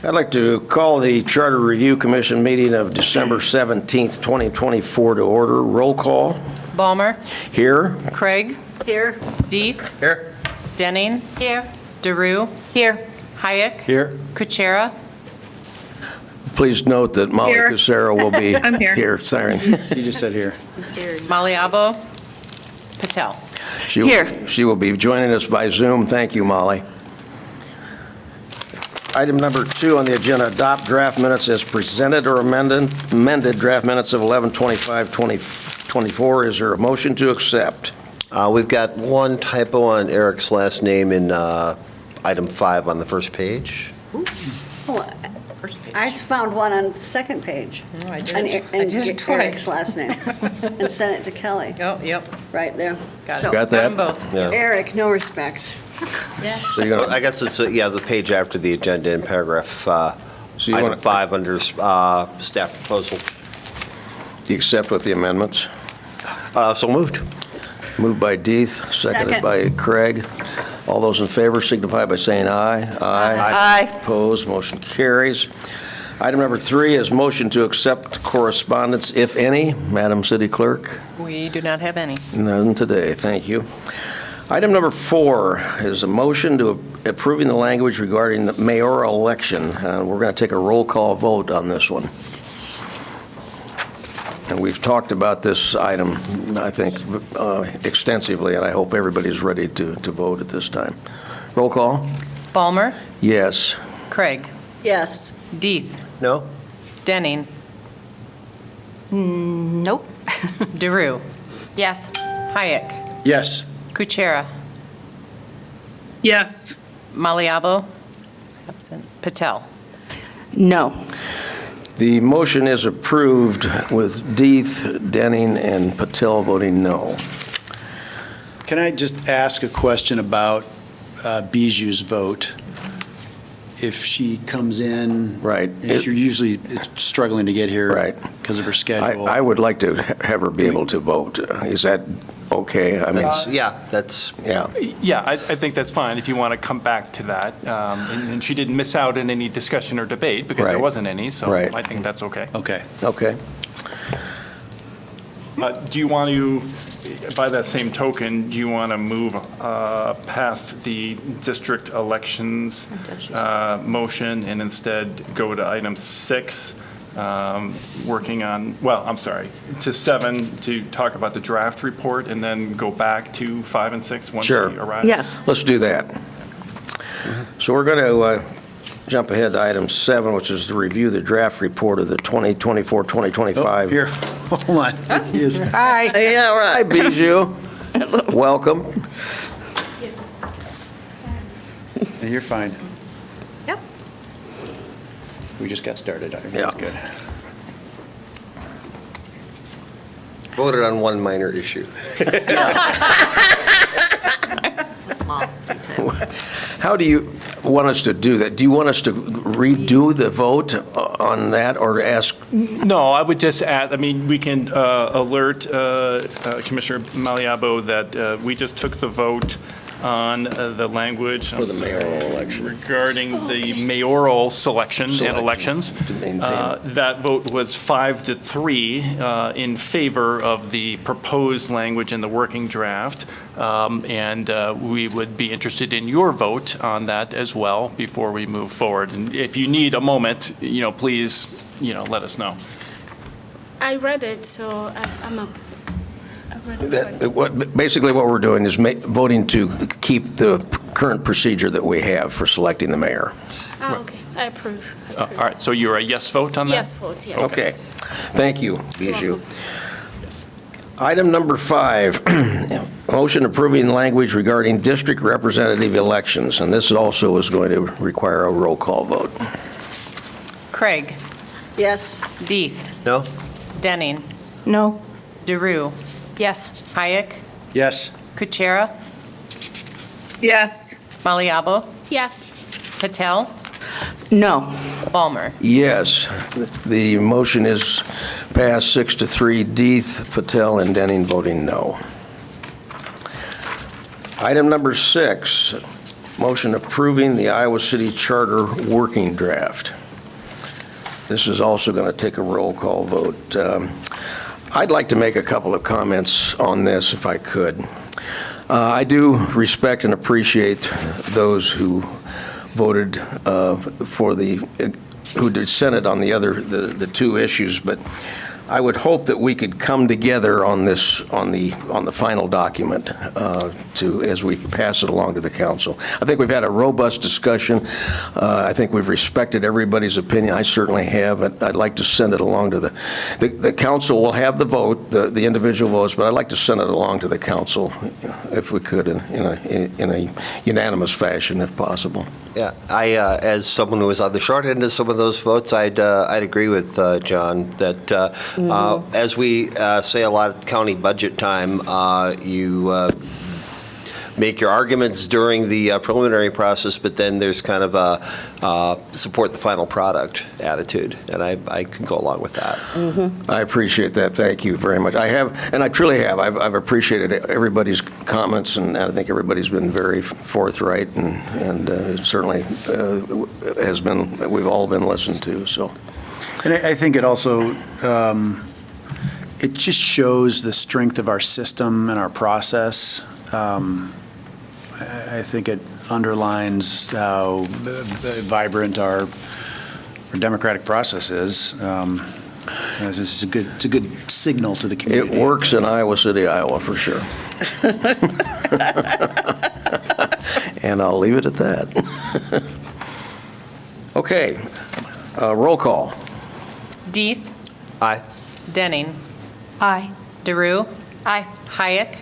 I'd like to call the Charter Review Commission meeting of December 17th, 2024 to order. Roll call. Balmer. Here. Craig. Here. Deeth. Here. Denning. Here. DeRue. Here. Hayek. Here. Kuchera. Please note that Molly Here. Cusero will be I'm here. Sorry. You just said here. Maliabo. Patel. She will be joining us by Zoom. Thank you, Molly. Item number 2 on the agenda, adopt draft minutes as presented or amended draft minutes of 11/25/2024. Is there a motion to accept? We've got one typo on Eric's last name in item 5 on the first page. Oh, First page. I found one on the second page. No, I did And it. I and did it Eric's twice. last name. And sent it to Kelly, Oh, yep. right there. Got So, it. Got that? them both. Yeah. Eric, no respect. So you're Well, gonna, I guess it's, the page after the agenda in paragraph So you item wanna- 5 under staff proposal. do you accept with the amendments? So moved. Moved by Deeth, seconded Second. by Craig. All those in favor signify by saying aye. Aye. Opposed, motion carries. Item number 3 is motion to accept correspondence, if any. Madam City Clerk? We do not have any. None today, thank you. Item number 4 is a motion to approving the language regarding the mayoral election. We're going to take a roll call vote on this one. And we've talked about this item, I think, extensively, and I hope everybody's ready to vote at this time. Roll call? Balmer. Yes. Craig. Yes. Deeth. No? Denning. Nope. DeRue. Yes. Hayek. Yes. Kuchera. Yes. Maliabo. Absent. Patel. No. The motion is approved with Deeth, Denning, and Patel voting no. Can I just ask a question about Bijou's vote? If she comes in. Right. If you're usually struggling to get here. Right. Because of her schedule. I would like to have her be able to vote. Is that okay? I mean, Yeah, that's, yeah. Yeah, I think that's fine if you want to come back to that. And she didn't miss out in any discussion or debate because there Right. wasn't any, so Right. I think that's okay. Okay. Okay. Do you want to, by that same token, do you want to move past the district elections motion and instead go to item 6, working on, to 7 to talk about the draft report and then go back to 5 and 6 once Sure. we arrive? Yes. Let's do that. So we're going to jump ahead to item 7, which is to review the draft report of the 2024-2025. Oh, here, hold on. Yes. Hi. Yeah, right, Bijou. Welcome. You're fine. Yep. We just got started. I think Yeah. that's good. voted on one minor issue. How do you want us to do that? Do you want us to redo the vote on that or ask? No, I would just add, we can alert Commissioner Maliabo that we just took the vote on the language. For the mayoral election. Regarding the mayoral selection and elections. To maintain. That vote was 5-3 in favor of the proposed language in the working draft. And we would be interested in your vote on that as well before we move forward. And if you need a moment, please, let us know. I read it, so I'm up. I read it. Basically, what we're doing is voting to keep the current procedure that we have for selecting the mayor. Okay. I approve. All right, so you're a yes vote on that? Yes, vote, yes. Okay. Thank you, Bijou. Yes. Item number 5, motion approving language regarding district representative elections, and this also is going to require a roll call vote. Craig. Yes. Deeth. No? Denning. No. DeRue. Yes. Hayek. Yes. Kuchera. Yes. Maliabo. Yes. Patel. No. Balmer. Yes, the motion is passed 6-3, Deeth, Patel, and Denning voting no. Item number 6, motion approving the Iowa City Charter working draft. This is also going to take a roll call vote. I'd like to make a couple of comments on this, if I could. I do respect and appreciate those who voted who dissented on the two issues, but I would hope that we could come together on this, on the final document as we pass it along to the council. I think we've had a robust discussion. I think we've respected everybody's opinion. I certainly have. I'd like to send it along to the council will have the vote, the individual votes, but I'd like to send it along to the council if we could in a unanimous fashion, if possible. Yeah, as someone who was on the short end of some of those votes, I'd agree with John that as we say a lot at county budget time, you make your arguments during the preliminary process, but then there's kind of a support the final product attitude, and I can go along with that. I appreciate that. Thank you very much. I have, and I truly have. I've appreciated everybody's comments, and I think everybody's been very forthright, and it certainly has been. We've all been listened to. So, And I think it also, it just shows the strength of our system and our process. I think it underlines how vibrant our democratic process is. It's a good signal to the community. it works in Iowa City, Iowa, for sure. And I'll leave it at that. Okay, roll call. Deeth, Aye. Denning, Aye. DeRue, Aye. Hayek,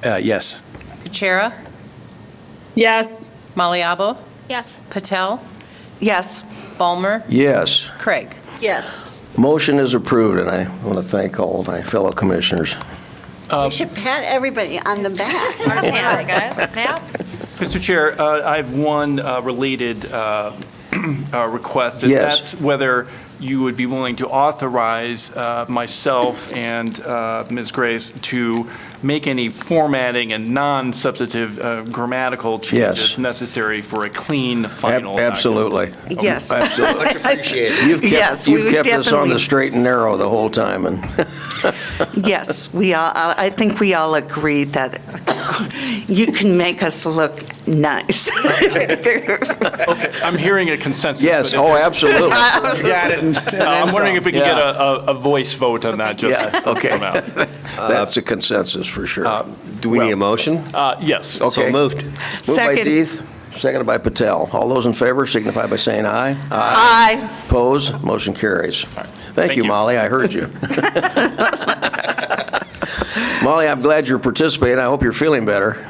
Yes. Kuchera, Yes. Maliabo, Yes. Patel, Yes. Ballmer, Yes. Craig. Yes. Motion is approved, and I want to thank all of my fellow commissioners. We should pat everybody on the back. Mr. Chair, I have one related request, and Yes. that's whether you would be willing to authorize myself and Ms. Grace to make any formatting and non-substantive grammatical changes Yes. necessary for a clean final document. Absolutely. Yes. Absolutely. Much appreciated. Yes, we You've would kept us on the definitely- straight and narrow the whole time, and Yes, we all, I think we all agree that you can make us look nice. I'm hearing a consensus. yes, but oh, absolutely. Got it. I'm wondering if we can get Yeah. a voice vote on that just Yeah, okay. come out. That's a consensus for sure. Do we need a motion? Yes. Okay. So moved. Moved by Second. Deeth, seconded by Patel. All those in favor signify by saying aye. Aye. Opposed? Motion carries. Thank you, you. Molly, I heard you. Molly, I'm glad you're participating. I hope you're feeling better.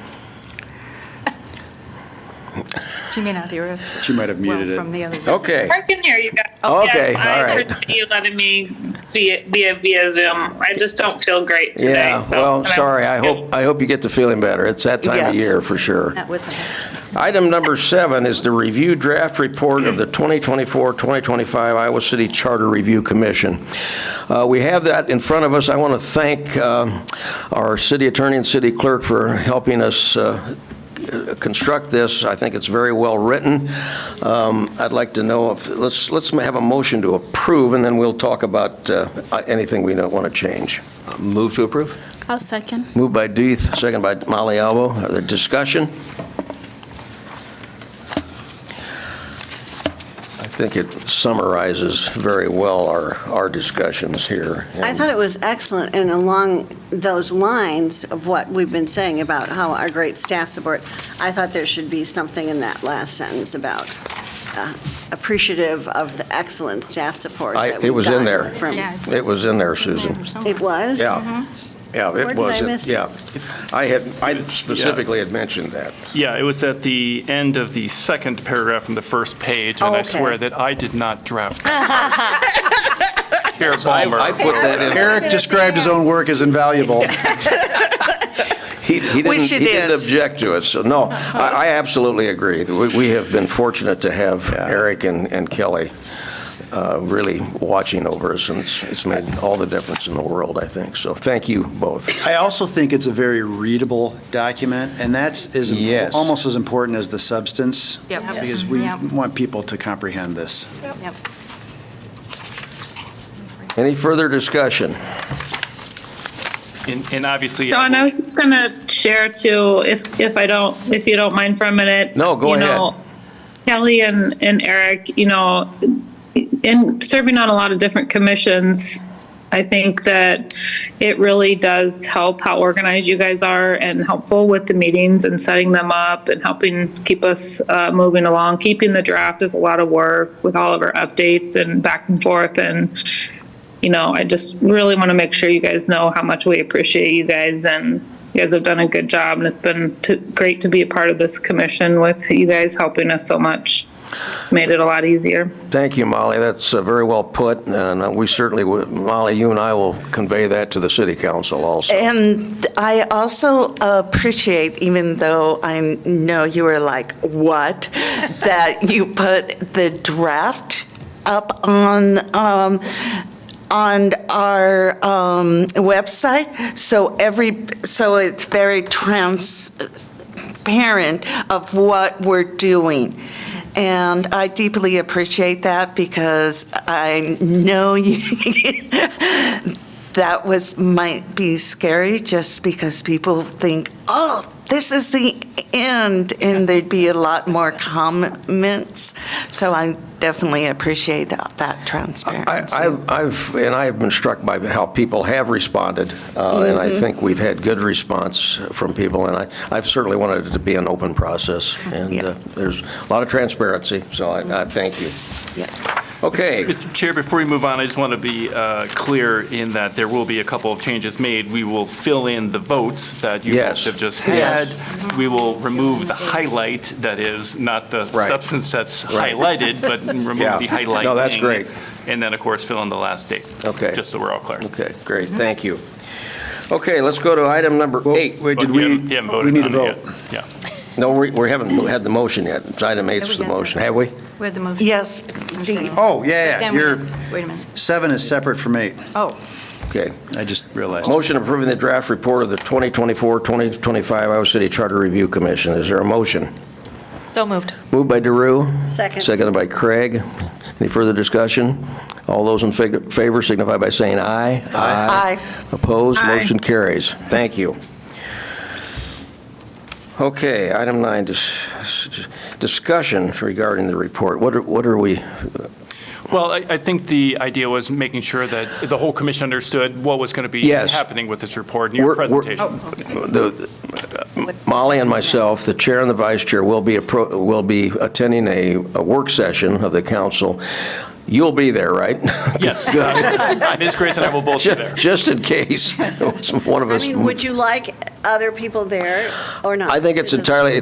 She may not hear us. She might have muted it. From the other. Okay. I can hear you guys. Okay, Yes, all I right. appreciate you letting me via Zoom. I just don't feel great today. Yeah, so, well, and I'm- sorry. I hope you get to feeling better. It's that time of Yes. year, for sure. That wasn't it. Item number 7 is the review draft report of the 2024-2025 Iowa City Charter Review Commission. We have that in front of us. I want to thank our city attorney and city clerk for helping us construct this. I think it's very well written. I'd like to know if, let's have a motion to approve, and then we'll talk about anything we don't want to change. Move to approve? I'll second. Moved by Deeth, second by Molly Alvo. Are there discussion? I think it summarizes very well our discussions here. I thought it was excellent, and along those lines of what we've been saying about how our great staff support, I thought there should be something in that last sentence about appreciative of the excellent staff support that It we've was in gotten there. from- Yes. It was in there, Susan. It was? Yeah. Yeah, Where it did was. I miss it? Yeah. I specifically had mentioned that. Yeah, it was at the end of the second paragraph from the first page, and Oh, I okay. swear that I did not draft that. Chair Ballmer. I put that in. Eric described his own work as invaluable. He Which it didn't is. object to it, so no, I absolutely agree. We have been fortunate to have Yeah. Eric and Kelly really watching over us, and it's made all the difference in the world, I think. So thank you both. I also think it's a very readable document, and that's Yes. almost as important as the substance. Yep. Because we Yep. want people to comprehend this. Yep. Any further discussion? And obviously. John, I was just gonna share too, if you don't mind for a minute. No, go You ahead. know, Kelly and Eric, in serving on a lot of different commissions, I think that it really does help how organized you guys are and helpful with the meetings and setting them up and helping keep us moving along. Keeping the draft is a lot of work with all of our updates and back and forth. And, I just really want to make sure you guys know how much we appreciate you guys, and you guys have done a good job, and it's been great to be a part of this commission with you guys helping us so much. It's made it a lot easier. Thank you, Molly. That's very well put, and we certainly, Molly, you and I will convey that to the city council also. And I also appreciate, even though I know you were like, what, that you put the draft up on our website, so it's very transparent of what we're doing. And I deeply appreciate that, because I know that might be scary, just because people think, oh, this is the end, and there'd be a lot more comments. So I definitely appreciate that transparency. I've been struck by how people have responded, and I think we've had good response from people, and I've certainly wanted it to be an open process, and there's a lot of transparency, so I thank you. Yeah. Okay. Mr. Chair, before we move on, I just want to be clear in that there will be a couple of changes made. We will fill in the votes that you Yes. both have just had. We will remove the highlight, that is, not the Right. substance that's Right. highlighted, but remove Yeah. the highlighting. No, that's great. And then, of course, fill in the last date. Okay. Just so we're all clear. Okay, great, thank you. Okay, let's go to item number 8. Wait, did But you we, haven't we voted need on to it vote? yet. Yeah. No, we haven't had the motion yet. It's item 8 is the motion, have we? We had the motion. Yes. Oh, yeah, Then we you're, have- Wait a minute. 7 is separate from 8. Oh, Okay. I just realized. Motion approving the draft report of the 2024-2025 Iowa City Charter Review Commission. Is there a motion? so moved. Moved by DeRue. Second. Seconded by Craig. Any further discussion? All those in favor signify by saying aye. Aye. Opposed? Aye. Motion carries. Thank you. Okay, item 9, discussion regarding the report. What are we, Well, I think the idea was making sure that the whole commission understood what was going to be Yes. happening with this report and your We're- presentation. Molly and myself, the chair and the vice chair, will be attending a work session of the council. You'll be there, right? Yes. Ms. Grace and I will both be there. Just in case one of I us. mean, would you like other people there or not? I think it's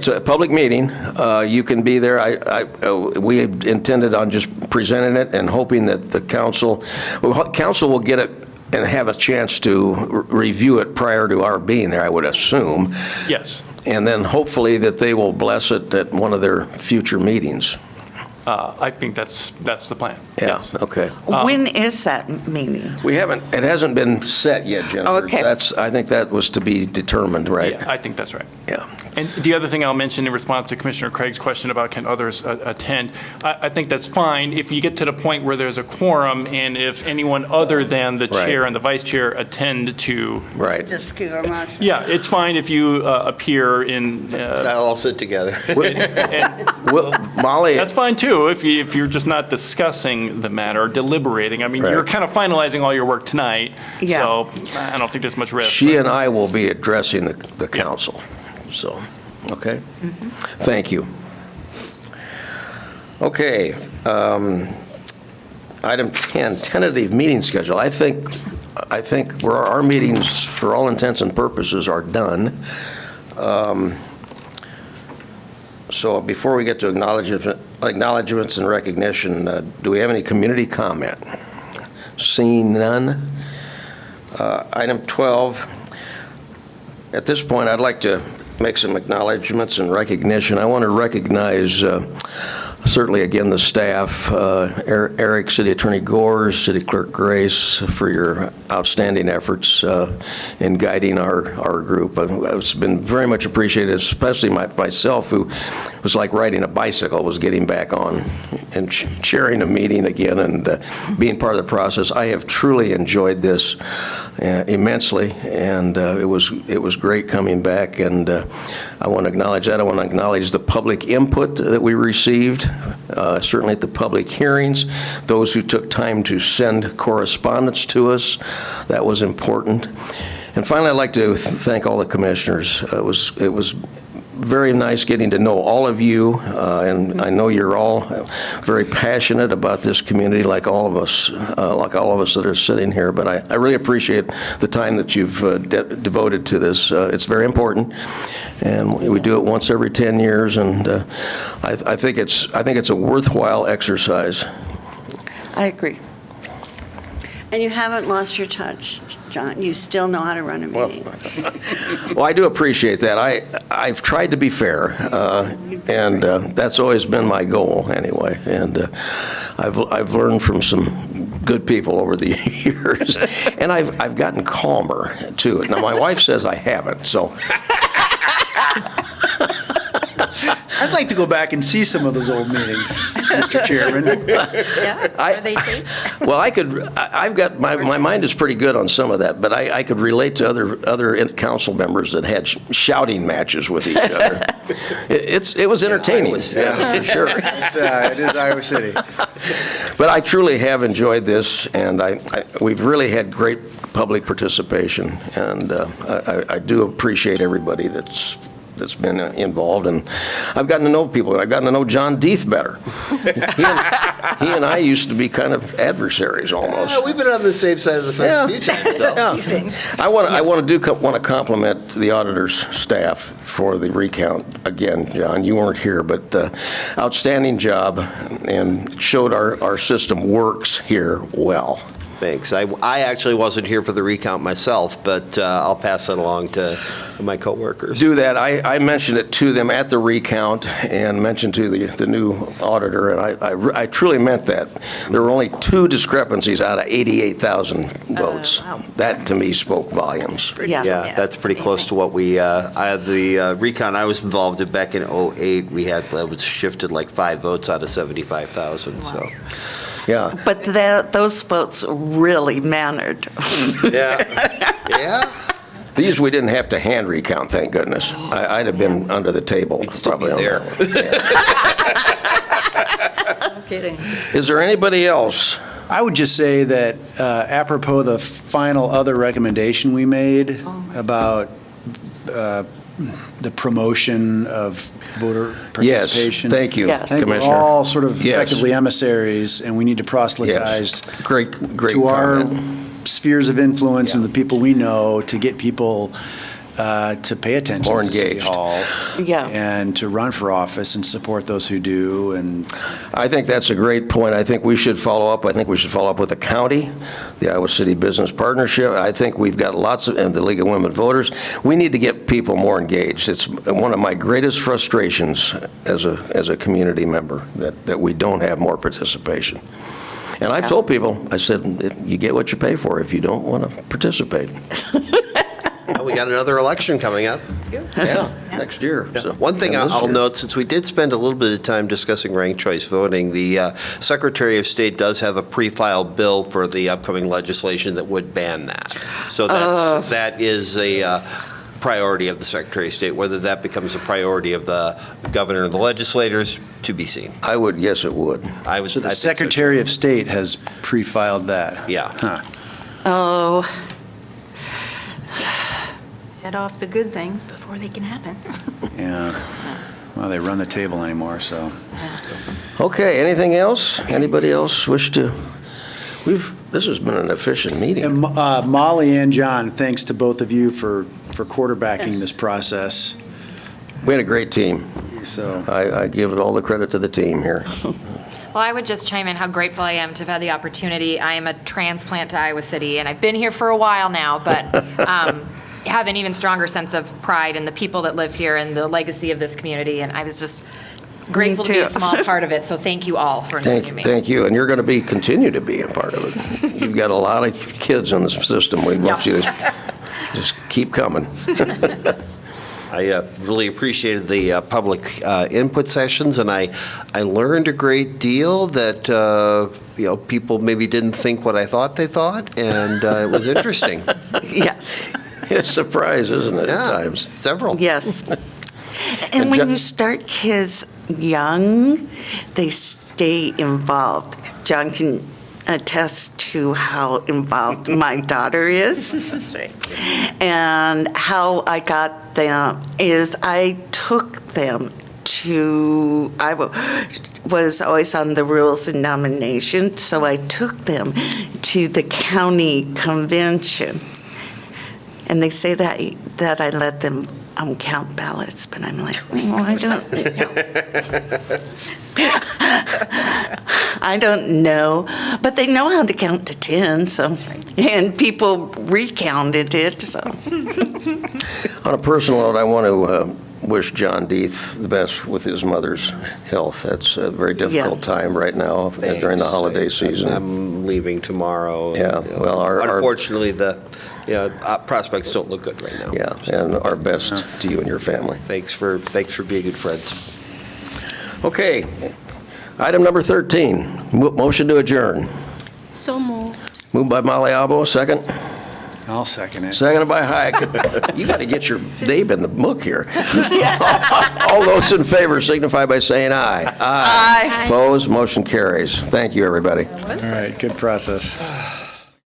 a public meeting. You can be there. We intended on just presenting it and hoping that the council will get it and have a chance to review it prior to our being there, I would assume. Yes. And then hopefully that they will bless it at one of their future meetings. I think that's the plan. Yeah, Yes. okay. When is that meeting? It hasn't been set yet, Jennifer. Okay. I think that was to be determined, right? Yeah, I think that's right. Yeah. And the other thing I'll mention in response to Commissioner Craig's question about can others attend, I think that's fine if you get to the point where there's a quorum and if anyone other than the Right. chair and the vice chair attend to, Right. Just give a motion. yeah, it's fine if you appear in, That'll all sit together. and Well, Molly, that's fine too, if you're just not discussing the matter, deliberating. I mean, you're Right. kind of finalizing all your work tonight, Yeah. so I don't think there's much risk. she and I will be addressing the council, so, okay? Thank you. Okay, item 10, tentative meeting schedule. I think our meetings, for all intents and purposes, are done. So before we get to acknowledgements and recognition, do we have any community comment? Seeing none. Item 12, at this point, I'd like to make some acknowledgements and recognition. I want to recognize certainly, again, the staff, Eric, City Attorney Gores, City Clerk Grace, for your outstanding efforts in guiding our group. It's been very much appreciated, especially myself, who was like riding a bicycle, was getting back on and chairing a meeting again and being part of the process. I have truly enjoyed this immensely, and it was great coming back, and I want to acknowledge that. I want to acknowledge the public input that we received, certainly at the public hearings, those who took time to send correspondence to us. That was important. And finally, I'd like to thank all the commissioners. It was very nice getting to know all of you, and I know you're all very passionate about this community, like all of us that are sitting here. But I really appreciate the time that you've devoted to this. It's very important, and we do it once every 10 years, and I think it's a worthwhile exercise. I agree. And you haven't lost your touch, John. You still know how to run a meeting. Well, I do appreciate that. I've tried to be fair, and that's always been my goal anyway. And I've learned from some good people over the years, and I've gotten calmer too. Now my wife says I haven't, so. I'd like to go back and see some of those old meetings, Mr. Chairman. Yeah, are they taped? Well, I've got, my mind is pretty good on some of that, but I could relate to other council members that had shouting matches with each other. It was entertaining, yeah, for sure. It is Iowa City. But I truly have enjoyed this, and we've really had great public participation, and I do appreciate everybody that's been involved, and I've gotten to know people. I've gotten to know John Deeth better. He and I used to be kind of adversaries almost. Yeah, we've been on the same side of the fence a few times, though. I want to compliment the auditor's staff for the recount again, John. You weren't here, but outstanding job, and showed our system works here well. Thanks. I actually wasn't here for the recount myself, but I'll pass that along to my coworkers. Do that. I mentioned it to them at the recount and mentioned to the new auditor, and I truly meant that. There were only 2 discrepancies out of 88,000 votes. Wow. That, to me, spoke volumes. Yeah. Yeah, that's pretty close to what we, the recount I was involved in back in '08, we had, that was shifted like 5 votes out of 75,000, so. Yeah. But those votes really mattered. Yeah. These we didn't have to hand recount, thank goodness. I'd have been under the table. You'd still be probably on there. that one. No kidding. Is there anybody else? I would just say that apropos the final other recommendation we made about the promotion of voter Yes, participation. thank you, Yes. I think we're Commissioner. all sort of Yes. effectively emissaries, and we need to Yes. proselytize Great to our comment. spheres of influence and Yeah. the people we know to get people to pay attention More to City engaged. Hall. Yeah. And to run for office and support those who do. And I think that's a great point. I think we should follow up. I think we should follow up with the county, the Iowa City Business Partnership. I think we've got lots of, and the League of Women Voters. We need to get people more engaged. It's one of my greatest frustrations as a community member, that we don't have more participation. And I've told people, I said, you get what you pay for if you don't want to participate. Well, we got another election coming up. Yeah, next year. So. One thing And this I'll year. note, since we did spend a little bit of time discussing ranked choice voting, the Secretary of State does have a pre-filed bill for the upcoming legislation that would ban that. So that is a priority of the Secretary of State. Whether that becomes a priority of the governor and the legislators, to be seen. I would, yes, it would. so the Secretary of State has pre-filed that. Yeah. Huh. Oh, Head off the good things before they can happen. Yeah. Well, they run the table anymore, so. Okay, anything else? Anybody else wish to? This has been an efficient meeting. And Molly and John, thanks to both of you for quarterbacking this process. We had a great team. So I give all the credit to the team here. Well, I would just chime in how grateful I am to have had the opportunity. I am a transplant to Iowa City, and I've been here for a while now, but have an even stronger sense of pride in the people that live here and the legacy of this community. And I was just Grateful to be too. a small part of it, so thank you all for including me. Thank you, and you're going to continue to be a part of it. You've got a lot of kids in the system. We want you to just keep coming. I really appreciated the public input sessions, and I learned a great deal that, people maybe didn't think what I thought they thought, and it was interesting. Yes, It's a surprise, isn't it, at Yeah, times? several. yes. And And when John- you start kids young, they stay involved. John can attest to how involved my daughter is. That's right. And how I got them is I took them to, was always on the rules and nominations, so I took them to the county convention. And they say that I let them count ballots, but I'm like, I don't I don't know. But they know how to count to 10, so, and people recounted it, so. On a personal note, I want to wish John Deeth the best with his mother's health. That's a very difficult time right now during the holiday season. I'm leaving tomorrow. Yeah, well, our- Unfortunately, the prospects don't look good right now. Yeah, and our best to you and your family. Thanks for being good friends. Okay, item number 13, motion to adjourn. So moved. Moved by Maliabo, second. I'll second it. Seconded by Hayek. You got to get your name in the book here. All those in favor signify by saying aye. Aye. Opposed, motion carries. Thank you, everybody. All right, good process.